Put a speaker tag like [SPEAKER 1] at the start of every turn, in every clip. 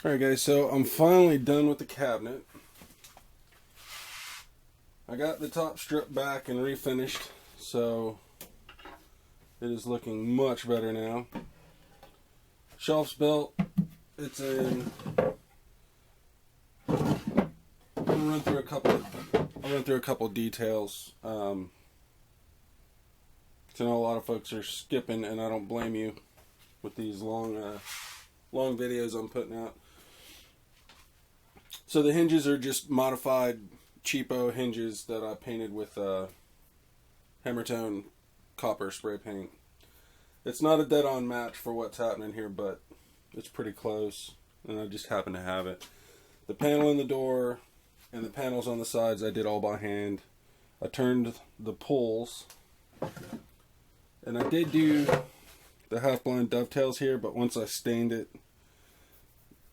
[SPEAKER 1] Alright guys, so I'm finally done with the cabinet. I got the top strip back and refinished, so it is looking much better now. Shelves built. It's in. I'll run through a couple details. So I know a lot of folks are skipping, and I don't blame you with these long videos I'm putting out. So the hinges are just modified cheapo hinges that I painted with Hammertone copper spray paint. It's not a dead-on match for what's happening here, but it's pretty close, and I just happen to have it. The panel in the door and the panels on the sides I did all by hand. I turned the pulls, and I did do the half-blind dovetails here, but once I stained it,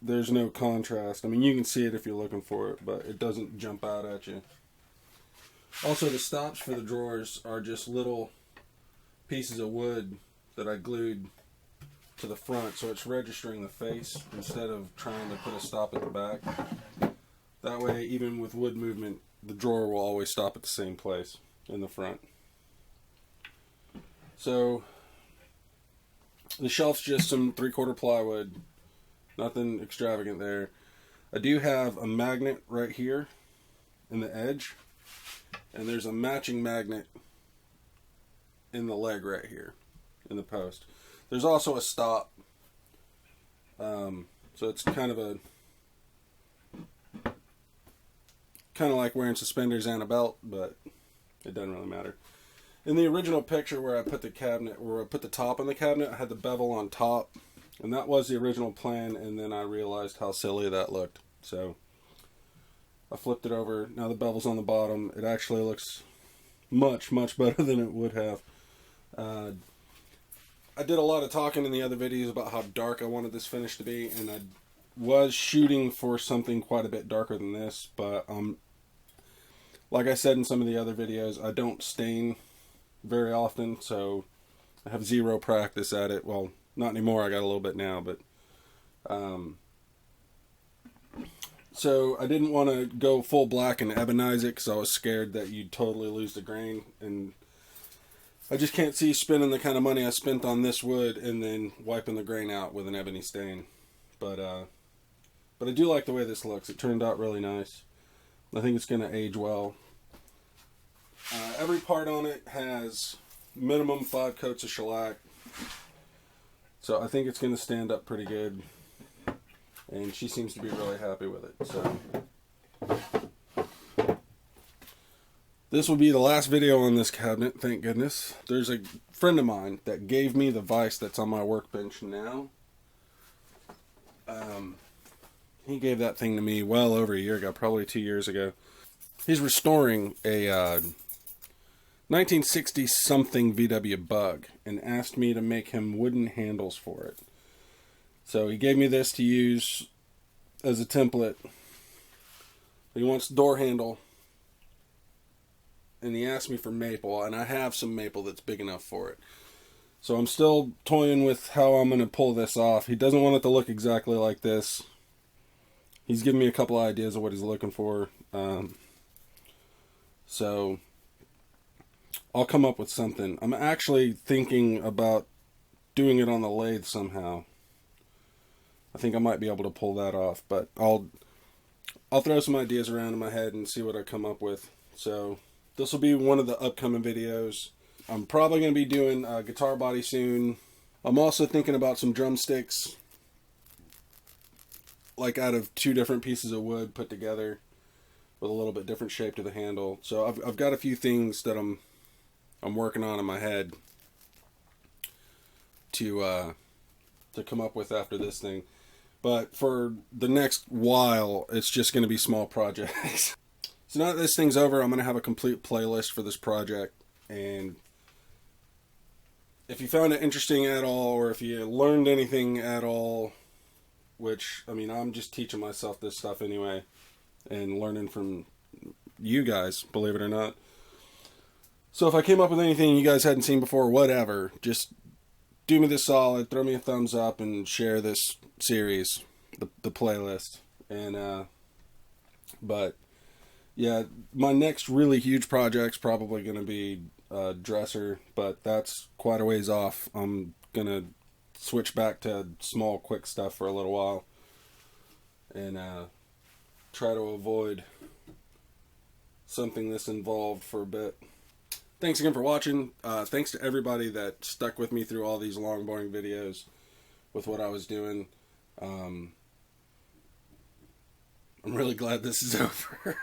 [SPEAKER 1] there's no contrast. I mean, you can see it if you're looking for it, but it doesn't jump out at you. Also, the stops for the drawers are just little pieces of wood that I glued to the front, so it's registering the face instead of trying to put a stop at the back. That way, even with wood movement, the drawer will always stop at the same place in the front. So, the shelf's just some 3/4 plywood. Nothing extravagant there. I do have a magnet right here in the edge, and there's a matching magnet in the leg right here in the post. There's also a stop, so it's kind of like wearing suspenders and a belt, but it doesn't really matter. In the original picture where I put the cabinet, where I put the top on the cabinet, I had the bevel on top. And that was the original plan, and then I realized how silly that looked. So I flipped it over. Now the bevel's on the bottom. It actually looks much, much better than it would have. I did a lot of talking in the other videos about how dark I wanted this finish to be, and I was shooting for something quite a bit darker than this, but like I said in some of the other videos, I don't stain very often, so I have zero practice at it. Well, not anymore, I got a little bit now, but so I didn't want to go full black and ebonize it because I was scared that you'd totally lose the grain, and I just can't see spending the kind of money I spent on this wood and then wiping the grain out with an ebony stain. But I do like the way this looks. It turned out really nice. I think it's going to age well. Every part on it has minimum 5 coats of shellac. So I think it's going to stand up pretty good, and she seems to be really happy with it. So this will be the last video on this cabinet, thank goodness. There's a friend of mine that gave me the vise that's on my workbench now. He gave that thing to me well over a year ago, probably 2 years ago. He's restoring a 1960-something VW Bug and asked me to make him wooden handles for it. So he gave me this to use as a template. He wants door handle, and he asked me for maple, and I have some maple that's big enough for it. So I'm still toying with how I'm going to pull this off. He doesn't want it to look exactly like this. He's given me a couple ideas of what he's looking for. So I'll come up with something. I'm actually thinking about doing it on the lathe somehow. I think I might be able to pull that off, but I'll throw some ideas around in my head and see what I come up with. So this will be one of the upcoming videos. I'm probably going to be doing a guitar body soon. I'm also thinking about some drumsticks, like out of 2 different pieces of wood put together with a little bit different shape to the handle. So I've got a few things that I'm working on in my head to come up with after this thing. But for the next while, it's just going to be small projects. So now that this thing's over, I'm going to have a complete playlist for this project. And if you found it interesting at all, or if you learned anything at all, which, I mean, I'm just teaching myself this stuff anyway, and learning from you guys, believe it or not. So if I came up with anything you guys hadn't seen before, whatever, just do me this solid, throw me a thumbs up, and share this series. the playlist. And but yeah, my next really huge project's probably going to be a dresser, but that's quite a ways off. I'm going to switch back to small, quick stuff for a little while and try to avoid something this involved for a bit. Thanks again for watching. Thanks to everybody that stuck with me through all these long, boring videos with what I was doing. I'm really glad this is over.